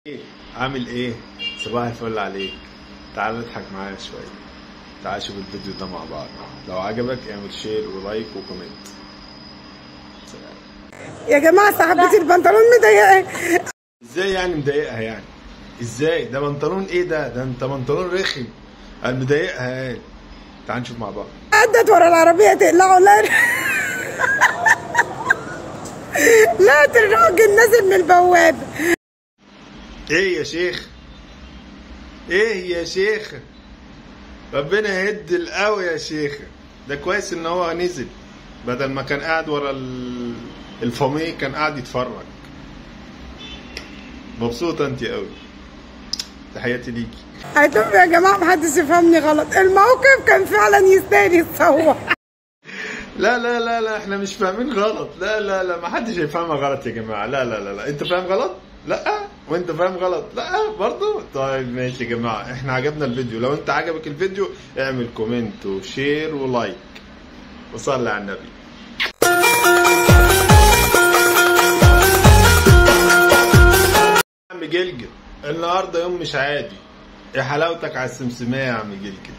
ايه عامل ايه؟ صباح الفل عليك. تعال نضحك معايا شويه. تعال شوف الفيديو ده مع بعض. لو عجبك اعمل شير ولايك وكومنت. سلام. يا جماعه صاحبتي البنطلون مضايقه. ازاي يعني مضايقها يعني؟ ازاي؟ ده بنطلون ايه ده؟ ده انت بنطلون رخم. قال مضايقها يعني. تعال نشوف مع بعض. عدت ورا العربيه تقلعوا. لا لا الراجل نازل من البوابه. ايه يا شيخ؟ ايه يا شيخ؟ ربنا يهد القوي يا شيخ. ده كويس ان هو نزل بدل ما كان قاعد ورا الفاميه كان قاعد يتفرج. مبسوطه انت قوي. تحياتي ليكي. هتقول يا جماعه محدش يفهمني غلط، الموقف كان فعلا يستاهل يتصور. لا لا لا لا احنا مش فاهمين غلط. لا لا لا ما حدش هيفهمها غلط يا جماعه. لا لا لا لا انت فاهم غلط؟ لا وانت فاهم غلط؟ لا برضه. طيب ماشي يا جماعه، احنا عجبنا الفيديو. لو انت عجبك الفيديو اعمل كومنت وشير ولايك وصلي على النبي. عم جلجل النهارده يوم مش عادي. يا حلاوتك على السمسميه يا عم جلجل.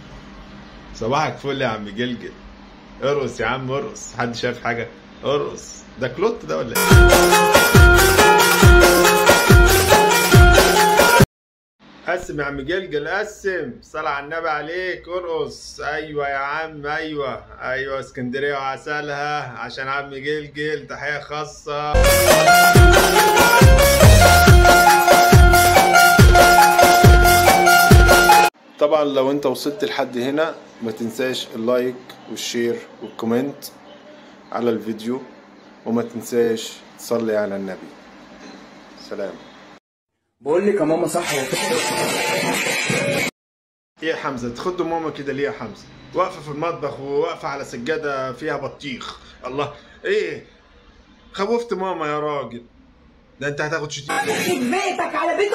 صباحك فل يا عم جلجل. ارقص يا عم ارقص. حد شايف حاجه؟ ارقص. ده كلوت ده ولا ايه؟ قسم يا عم جلجل قسم. صلى على النبي عليك. ارقص. ايوه يا عم ايوه ايوه. اسكندريه وعسلها عشان عم جلجل. تحيه خاصه. طبعا لو انت وصلت لحد هنا ما تنساش اللايك والشير والكومنت على الفيديو، وما تنساش تصلي على النبي. سلام. بقول لك يا ماما صح ايه يا حمزه تخد ماما كده ليه يا حمزه؟ واقفه في المطبخ وواقفه على سجاده فيها بطيخ. الله ايه؟ خوفت ماما يا راجل. ده انت هتاخد شتيمه. بيتك على بيت